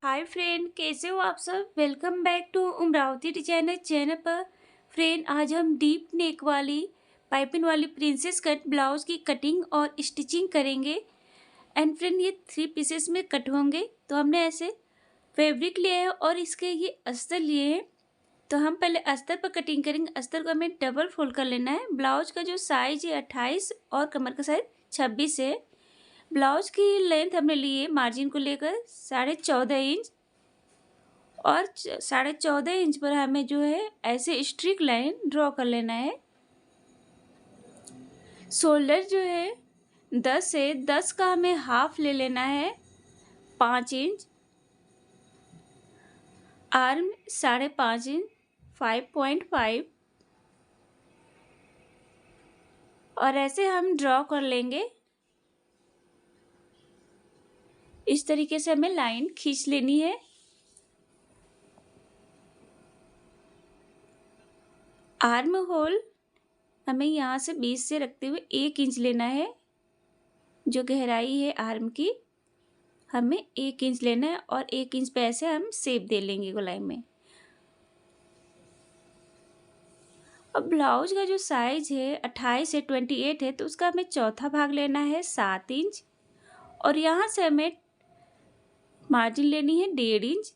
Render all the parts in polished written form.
Hi friend, कैसे हो आप सब। Welcome back to Amravati designer channel पर। फ्रेंड, आज हम डीप नेक वाली पाइपिंग वाली प्रिंसेस कट ब्लाउज की कटिंग और स्टिचिंग करेंगे। एंड फ्रेंड, ये 3 पीसेस में कट होंगे। तो हमने ऐसे फैब्रिक लिया है और इसके ये अस्तर लिए हैं। तो हम पहले अस्तर पर कटिंग करेंगे। अस्तर को हमें डबल फोल्ड कर लेना है। ब्लाउज का जो साइज है 28 और कमर का साइज 26 है। ब्लाउज की लेंथ हमने ली है मार्जिन को लेकर 14.5 इंच और 14.5 इंच पर हमें जो है ऐसे स्ट्रिक लाइन ड्रॉ कर लेना है। शोल्डर जो है 10 है, 10 का हमें हाफ ले लेना है 5 इंच। आर्म 5.5 इंच 5.5 और ऐसे हम ड्रॉ कर लेंगे। इस तरीके से हमें लाइन खींच लेनी है। आर्म होल हमें यहाँ से 20 से रखते हुए 1 इंच लेना है। जो गहराई है आर्म की हमें 1 इंच लेना है और 1 इंच पे ऐसे हम शेप दे लेंगे गोलाई में। अब ब्लाउज का जो साइज है 28 से 28 है, तो उसका हमें चौथा भाग लेना है 7 इंच और यहाँ से हमें मार्जिन लेनी है 1.5 इंच।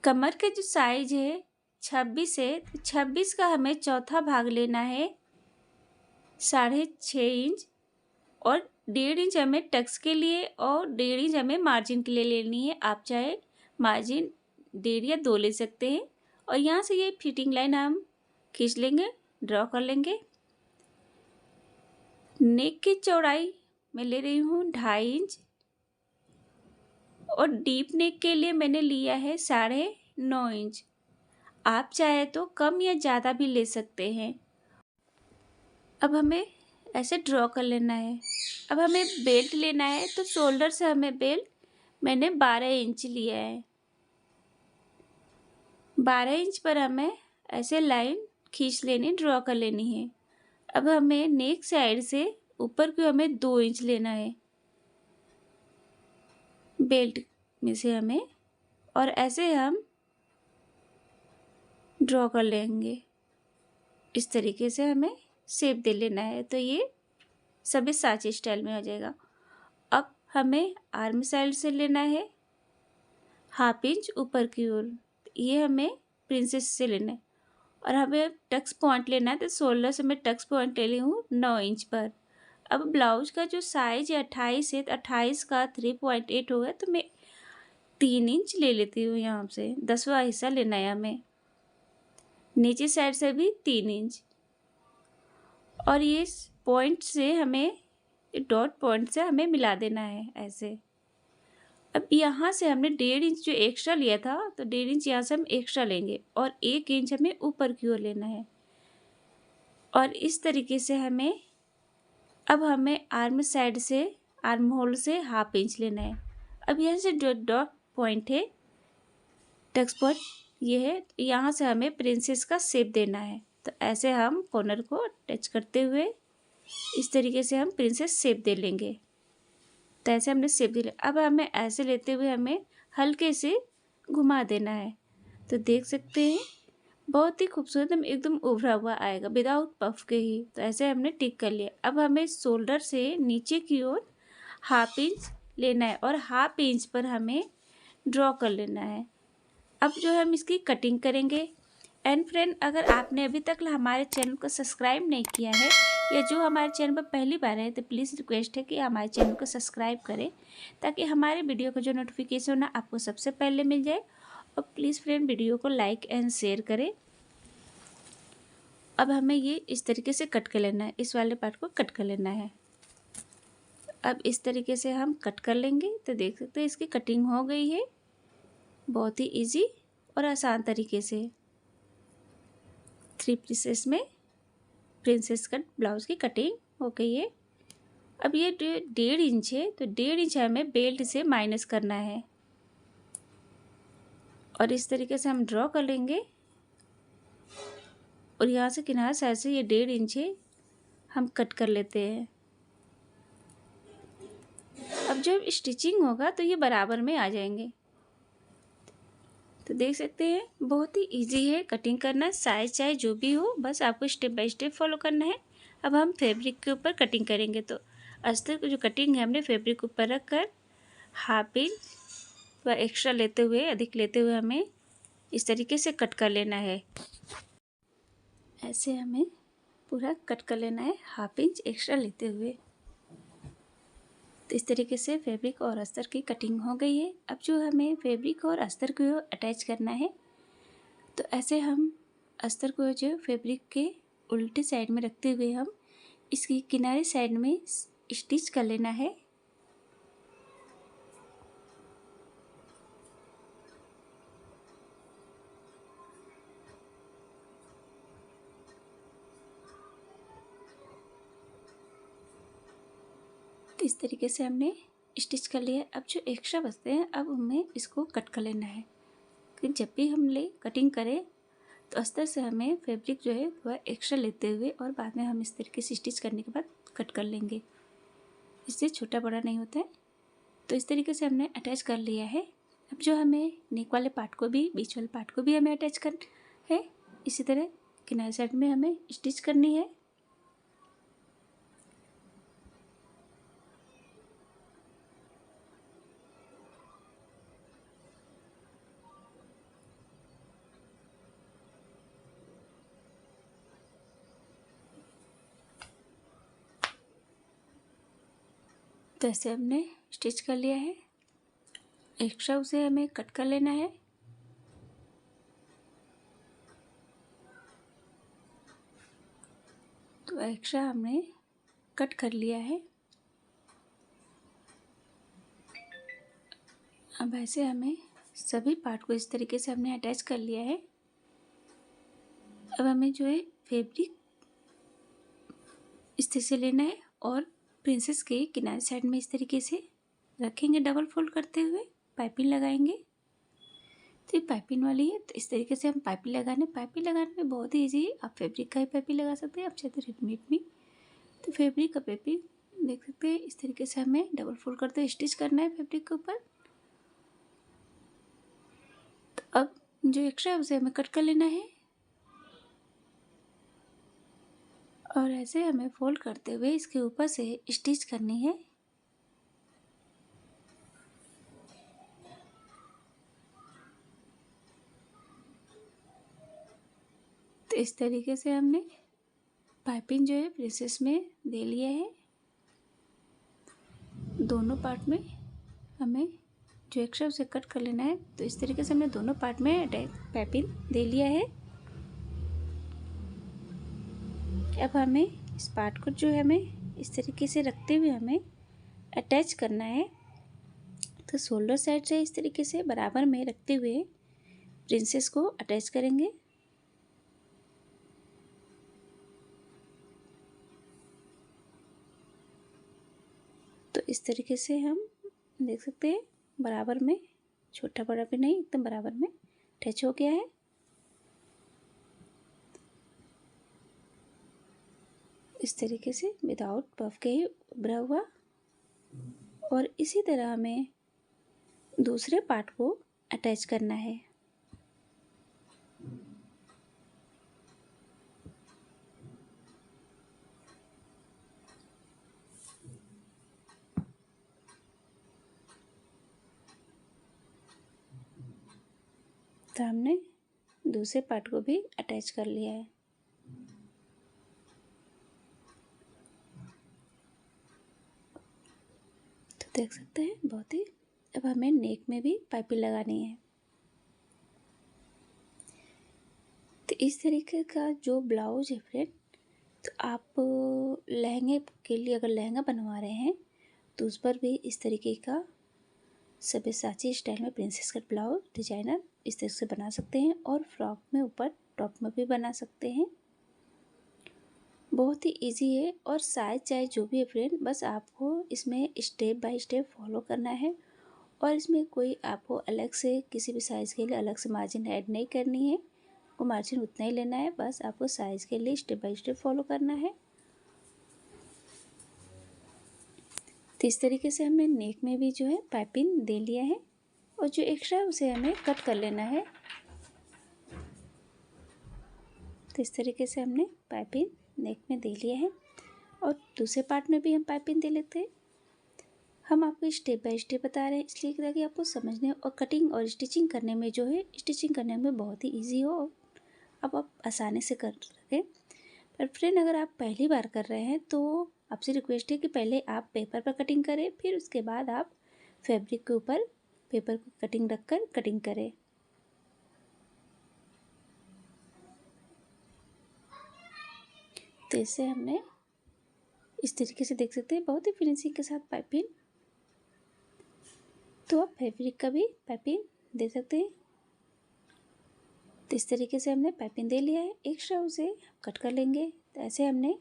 कमर का जो साइज है 26 है, तो 26 का हमें चौथा भाग लेना है 6.5 इंच और 1.5 इंच हमें टक्स के लिए और 1.5 इंच हमें मार्जिन के लिए लेनी है। आप चाहे मार्जिन 1.5 या 2 ले सकते हैं। और यहाँ से ये फिटिंग लाइन हम खींच लेंगे, ड्रॉ कर लेंगे। नेक की चौड़ाई मैं ले रही हूँ 2.5 इंच और डीप नेक के लिए मैंने लिया है 9.5 इंच। आप चाहे तो कम या ज़्यादा भी ले सकते हैं। अब हमें ऐसे ड्रॉ कर लेना है। अब हमें बेल्ट लेना है, तो शोल्डर से हमें बेल्ट मैंने 12 इंच लिया है। 12 इंच पर हमें ऐसे लाइन खींच लेनी, ड्रॉ कर लेनी है। अब हमें नेक साइड से ऊपर को हमें 2 इंच लेना है बेल्ट में से हमें, और ऐसे हम ड्रॉ कर लेंगे। इस तरीके से हमें शेप दे लेना है, तो ये सभी सांची स्टाइल में हो जाएगा। अब हमें आर्म साइड से लेना है 1/2 इंच ऊपर की ओर। ये हमें प्रिंसेस से लेना है और हमें टक्स पॉइंट लेना है, तो शोल्डर से मैं टक्स पॉइंट ले ली हूँ 9 इंच पर। अब ब्लाउज का जो साइज है 28 है, तो 28 का 3.8 होगा, तो मैं 3 इंच ले लेती हूँ। यहाँ से 10वां हिस्सा लेना है हमें। नीचे साइड से भी 3 इंच और ये पॉइंट से हमें डॉट पॉइंट से हमें मिला देना है ऐसे। अब यहाँ से हमने 1.5 इंच जो एक्स्ट्रा लिया था, तो 1.5 इंच यहाँ से हम एक्स्ट्रा लेंगे और 1 इंच हमें ऊपर की ओर लेना है। और इस तरीके से हमें अब हमें आर्म साइड से आर्म होल से 1/2 इंच लेना है। अब यहाँ से जो डॉट पॉइंट है टक्स पॉइंट ये है, यहाँ से हमें प्रिंसेस का शेप देना है। तो ऐसे हम कॉर्नर को टच करते हुए इस तरीके से हम प्रिंसेस शेप दे लेंगे। तो ऐसे हमने शेप दे लिया। अब हमें ऐसे लेते हुए हमें हल्के से घुमा देना है। तो देख सकते हैं बहुत ही खूबसूरत एकदम उभरा हुआ आएगा विदाउट पफ के ही। तो ऐसे हमने टिक कर लिया। अब हमें शोल्डर से नीचे की ओर 1/2 इंच लेना है और 1/2 इंच पर हमें ड्रॉ कर लेना है। अब जो हम इसकी कटिंग करेंगे। एंड फ्रेंड, अगर आपने अभी तक हमारे चैनल को सब्सक्राइब नहीं किया है या जो हमारे चैनल पर पहली बार है, तो प्लीज़ रिक्वेस्ट है कि हमारे चैनल को सब्सक्राइब करें, ताकि हमारे वीडियो का जो नोटिफिकेशन है आपको सबसे पहले मिल जाए। और प्लीज़ फ्रेंड, वीडियो को लाइक एंड शेयर करें। अब हमें ये इस तरीके से कट कर लेना है, इस वाले पार्ट को कट कर लेना है। अब इस तरीके से हम कट कर लेंगे। तो देख सकते हैं इसकी कटिंग हो गई है बहुत ही इजी और आसान तरीके से। 3 पीसेस में प्रिंसेस कट ब्लाउज की कटिंग हो गई है। अब ये 1.5 इंच है, तो 1.5 इंच हमें बेल्ट से माइनस करना है और इस तरीके से हम ड्रॉ कर लेंगे। और यहाँ से किनारे साइड से ये 1.5 इंच है, हम कट कर लेते हैं। अब जब स्टिचिंग होगा तो ये बराबर में आ जाएंगे। तो देख सकते हैं बहुत ही इजी है कटिंग करना, साइज चाहे जो भी हो, बस आपको स्टेप बाय स्टेप फॉलो करना है। अब हम फैब्रिक के ऊपर कटिंग करेंगे। तो अस्तर की जो कटिंग है हमने फैब्रिक के ऊपर रख कर हाफ इंच व एक्स्ट्रा लेते हुए, अधिक लेते हुए हमें इस तरीके से कट कर लेना है। ऐसे हमें पूरा कट कर लेना है हाफ इंच एक्स्ट्रा लेते हुए। तो इस तरीके से फैब्रिक और अस्तर की कटिंग हो गई है। अब जो हमें फैब्रिक और अस्तर को अटैच करना है, तो ऐसे हम अस्तर को जो फैब्रिक के उल्टे साइड में रखते हुए हम इसकी किनारे साइड में स्टिच कर लेना है। तो इस तरीके से हमने स्टिच कर लिया। अब जो एक्स्ट्रा बचते हैं, अब हमें इसको कट कर लेना है। कि जब भी हम कटिंग करें तो अस्तर से हमें फैब्रिक जो है वह एक्स्ट्रा लेते हुए और बाद में हम इस तरीके से स्टिच करने के बाद कट कर लेंगे। इससे छोटा बड़ा नहीं होता है। तो इस तरीके से हमने अटैच कर लिया है। अब जो हमें नेक वाले पार्ट को भी, बीच वाले पार्ट को भी हमें अटैच कर है। इसी तरह किनारे साइड में हमें स्टिच करनी है। तो ऐसे हमने स्टिच कर लिया है। एक्स्ट्रा उसे हमें कट कर लेना है। तो एक्स्ट्रा हमने कट कर लिया है। अब ऐसे हमें सभी पार्ट को इस तरीके से हमने अटैच कर लिया है। अब हमें जो है फैब्रिक इस तरह से लेना है और प्रिंसेस के किनारे साइड में इस तरीके से रखेंगे, डबल फोल्ड करते हुए पाइपिंग लगाएंगे। तो ये पाइपिंग वाली है, तो इस तरीके से हम पाइपिंग लगाने में बहुत ही ईजी है। आप फैब्रिक का ही पाइपिंग लगा सकते हैं, आप चाहते रेडीमेड भी। तो फैब्रिक का पाइपिंग देख सकते हैं, इस तरीके से हमें डबल फोल्ड करते हुए स्टिच करना है फैब्रिक के ऊपर। तो अब जो एक्स्ट्रा है उसे हमें कट कर लेना है और ऐसे हमें फोल्ड करते हुए इसके ऊपर से स्टिच करनी है। तो इस तरीके से हमने पाइपिंग जो है प्रिंसेस में दे लिया है। दोनों पार्ट में हमें जो एक्स्ट्रा उसे कट कर लेना है। तो इस तरीके से हमने दोनों पार्ट में पाइपिंग दे लिया है। अब हमें इस पार्ट को जो है हमें इस तरीके से रखते हुए हमें अटैच करना है। तो शोल्डर साइड से इस तरीके से बराबर में रखते हुए प्रिंसेस को अटैच करेंगे। तो इस तरीके से हम देख सकते हैं बराबर में, छोटा बड़ा भी नहीं, एकदम बराबर में अटैच हो गया है। इस तरीके से विदाउट पफ के ही उभरा हुआ। और इसी तरह हमें दूसरे पार्ट को अटैच करना है। तो हमने दूसरे पार्ट को भी अटैच कर लिया है। तो देख सकते हैं बहुत ही। अब हमें नेक में भी पाइपिंग लगानी है। तो इस तरीके का जो ब्लाउज है फ्रेंड, तो आप लहंगे के लिए अगर लहंगा बनवा रहे हैं तो उस पर भी इस तरीके का सब्यसाची स्टाइल में प्रिंसेस कट ब्लाउज डिजाइनर इस तरह से बना सकते हैं। और फ्रॉक में ऊपर टॉप में भी बना सकते हैं। बहुत ही इजी है और साइज चाहे जो भी है फ्रेंड, बस आपको इसमें स्टेप बाय स्टेप फॉलो करना है। और इसमें कोई आपको अलग से किसी भी साइज़ के लिए अलग से मार्जिन ऐड नहीं करनी है। आपको मार्जिन उतना ही लेना है, बस आपको साइज़ के लिए स्टेप बाय स्टेप फॉलो करना है। तो इस तरीके से हमने नेक में भी जो है पाइपिंग दे लिया है। और जो एक्स्ट्रा है उसे हमें कट कर लेना है। तो इस तरीके से हमने पाइपिंग नेक में दे लिया है और दूसरे पार्ट में भी हम पाइपिंग दे लेते हैं। हम आपको स्टेप बाय स्टेप बता रहे हैं इसलिए ताकि आपको समझने और कटिंग और स्टिचिंग करने में जो है स्टिचिंग करने में बहुत ही ईजी हो और अब आप आसानी से कर सकें। पर फ्रेंड, अगर आप पहली बार कर रहे हैं तो आपसे रिक्वेस्ट है कि पहले आप पेपर पर कटिंग करें, फिर उसके बाद आप फैब्रिक के ऊपर पेपर को कटिंग रखकर कटिंग करें। तो इससे हमने इस तरीके से देख सकते हैं बहुत ही फिनिशिंग के साथ पाइपिंग। तो आप फैब्रिक का भी पाइपिंग दे सकते हैं। तो इस तरीके से हमने पाइपिंग दे लिया है, एक्स्ट्रा उसे कट कर लेंगे। तो ऐसे हमने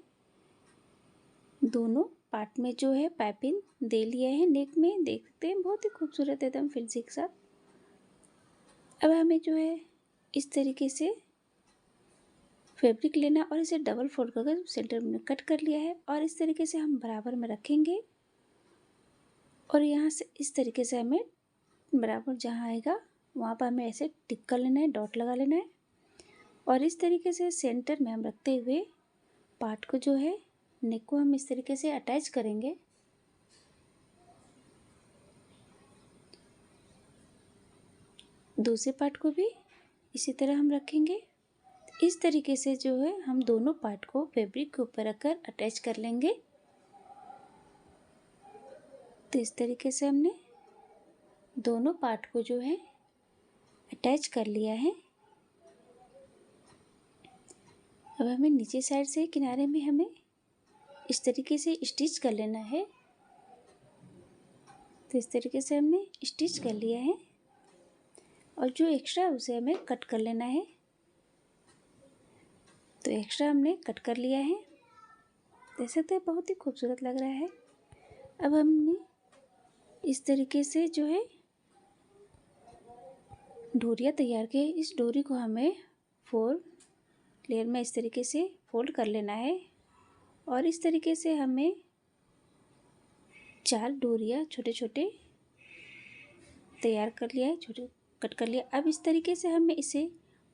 दोनों पार्ट में जो है पाइपिंग दे लिया है। नेक में देख सकते हैं बहुत ही खूबसूरत एकदम फिनिशिंग के साथ। अब हमें जो है इस तरीके से फैब्रिक लेना और इसे डबल फोल्ड करके सेंटर में कट कर लिया है और इस तरीके से हम बराबर में रखेंगे और यहाँ से इस तरीके से हमें बराबर जहाँ आएगा वहाँ पर हमें ऐसे टिक कर लेना है, डॉट लगा लेना है और इस तरीके से सेंटर में हम रखते हुए पार्ट को जो है नेक को हम इस तरीके से अटैच करेंगे। दूसरे पार्ट को भी इसी तरह हम रखेंगे। इस तरीके से जो है हम दोनों पार्ट को फैब्रिक के ऊपर रखकर अटैच कर लेंगे। तो इस तरीके से हमने दोनों पार्ट को जो है अटैच कर लिया है। अब हमें नीचे साइड से किनारे में हमें इस तरीके से स्टिच कर लेना है। तो इस तरीके से हमने स्टिच कर लिया है और जो एक्स्ट्रा है उसे हमें कट कर लेना है। तो एक्स्ट्रा हमने कट कर लिया है, देख सकते हैं बहुत ही खूबसूरत लग रहा है। अब हमने इस तरीके से जो है डोरियाँ तैयार की। इस डोरी को हमें 4 लेयर में इस तरीके से फोल्ड कर लेना है और इस तरीके से हमें 4 डोरियाँ छोटे छोटे तैयार कर लिया है, छोटे कट कर लिया। अब इस तरीके से हमें इसे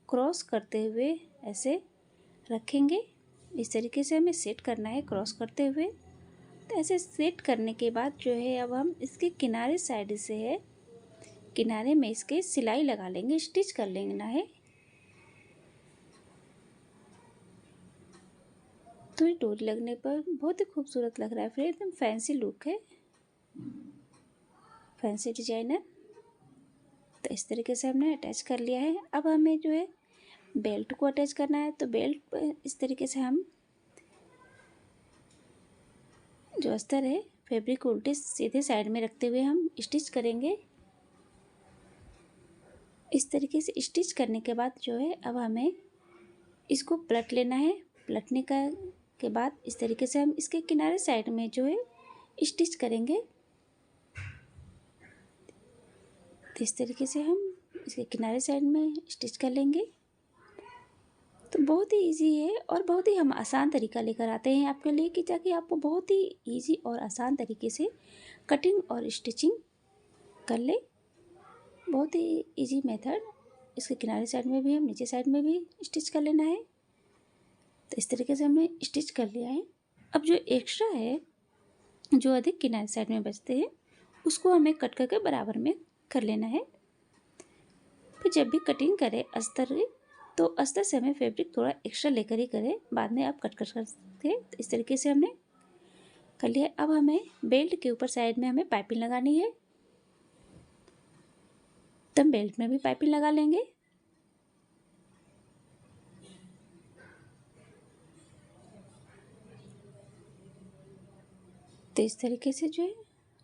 क्रॉस करते हुए ऐसे रखेंगे। इस तरीके से हमें सेट करना है क्रॉस करते हुए। तो ऐसे सेट करने के बाद जो है अब हम इसके किनारे साइड से है किनारे में इसके सिलाई लगा लेंगे, स्टिच कर लेना है। तो ये डोरी लगने पर बहुत ही खूबसूरत लग रहा है, फिर एकदम फैंसी लुक है, फैंसी डिजाइनर। तो इस तरीके से हमने अटैच कर लिया है। अब हमें जो है बेल्ट को अटैच करना है। तो बेल्ट पर इस तरीके से हम जो अस्तर है फैब्रिक को उल्टे सीधे साइड में रखते हुए हम स्टिच करेंगे। इस तरीके से स्टिच करने के बाद जो है अब हमें इसको पलट लेना है। पलटने का के बाद इस तरीके से हम इसके किनारे साइड में जो है स्टिच करेंगे। तो इस तरीके से हम इसके किनारे साइड में स्टिच कर लेंगे। तो बहुत ही इजी है और बहुत ही हम आसान तरीका लेकर आते हैं आपके लिए कि ताकि आपको बहुत ही इजी और आसान तरीके से कटिंग और स्टिचिंग कर ले। बहुत ही इजी मेथड। इसके किनारे साइड में भी हम नीचे साइड में भी स्टिच कर लेना है। तो इस तरीके से हमने स्टिच कर लिया है। अब जो एक्स्ट्रा है जो अधिक किनारे साइड में बचते हैं उसको हमें कट करके बराबर में कर लेना है। फिर जब भी कटिंग करें अस्तर तो अस्तर से हमें फैब्रिक थोड़ा एक्स्ट्रा लेकर ही करें, बाद में आप कट कर सकते हैं। तो इस तरीके से हमने कर लिया। अब हमें बेल्ट के ऊपर साइड में हमें पाइपिंग लगानी है। तब बेल्ट में भी पाइपिंग लगा लेंगे। तो इस तरीके से जो है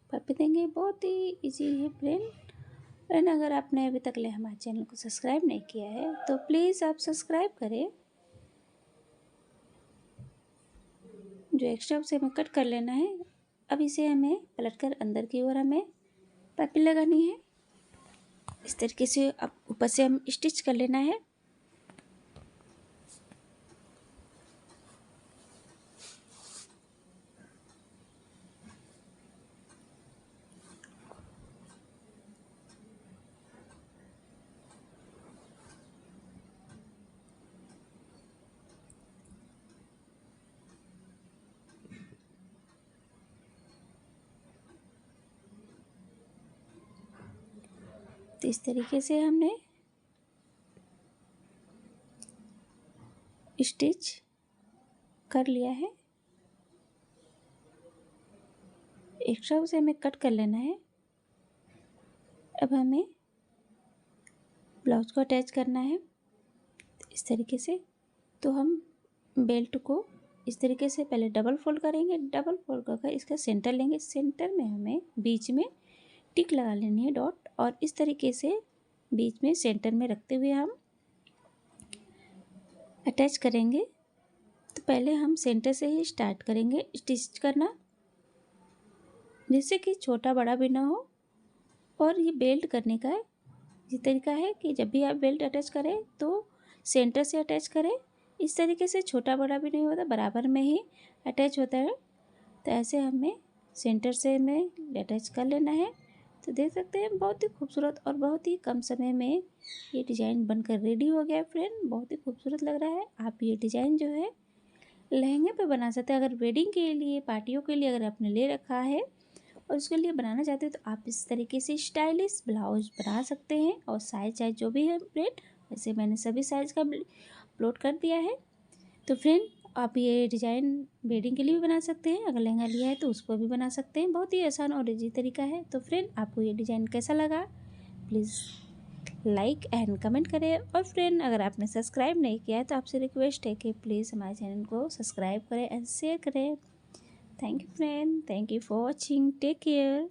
पाइपिंग देंगे। बहुत ही इजी है फ्रेंड। अगर आपने अभी तक ले हमारे चैनल को सब्सक्राइब नहीं किया है तो प्लीज़ आप सब्सक्राइब करें। जो एक्स्ट्रा उसे हमें कट कर लेना है। अब इसे हमें पलटकर अंदर की ओर हमें पाइपिंग लगानी है। इस तरीके से अब ऊपर से हम स्टिच कर लेना है। तो इस तरीके से हमने स्टिच कर लिया है। एक्स्ट्रा उसे हमें कट कर लेना है। अब हमें ब्लाउज को अटैच करना है इस तरीके से। तो हम बेल्ट को इस तरीके से पहले डबल फोल्ड करेंगे। डबल फोल्ड करके इसका सेंटर लेंगे। सेंटर में हमें बीच में टिक लगा लेनी है, डॉट, और इस तरीके से बीच में सेंटर में रखते हुए हम अटैच करेंगे। तो पहले हम सेंटर से ही स्टार्ट करेंगे स्टिच करना, जिससे कि छोटा बड़ा भी ना हो। और ये बेल्ट करने का ये तरीका है कि जब भी आप बेल्ट अटैच करें तो सेंटर से अटैच करें। इस तरीके से छोटा बड़ा भी नहीं होता, बराबर में ही अटैच होता है। तो ऐसे हमें सेंटर से हमें अटैच कर लेना है। तो देख सकते हैं बहुत ही खूबसूरत और बहुत ही कम समय में ये डिज़ाइन बनकर रेडी हो गया फ्रेंड। बहुत ही खूबसूरत लग रहा है। आप ये डिज़ाइन जो है लहंगे पे बना सकते हैं। अगर वेडिंग के लिए, पार्टियों के लिए अगर आपने ले रखा है और उसके लिए बनाना चाहते हो तो आप इस तरीके से स्टाइलिश ब्लाउज बना सकते हैं। और साइज जो भी है फ्रेंड, वैसे मैंने सभी साइज़ का अपलोड कर दिया है। तो फ्रेंड आप ये डिज़ाइन वेडिंग के लिए भी बना सकते हैं। अगर लहंगा लिया है तो उसको भी बना सकते हैं। बहुत ही आसान और इजी तरीका है। तो फ्रेंड आपको ये डिज़ाइन कैसा लगा प्लीज़ लाइक एंड कमेंट करें। और फ्रेंड अगर आपने सब्सक्राइब नहीं किया है तो आपसे रिक्वेस्ट है कि प्लीज़ हमारे चैनल को सब्सक्राइब करें एंड शेयर करें। Thank you friend, thank you for watching, take care.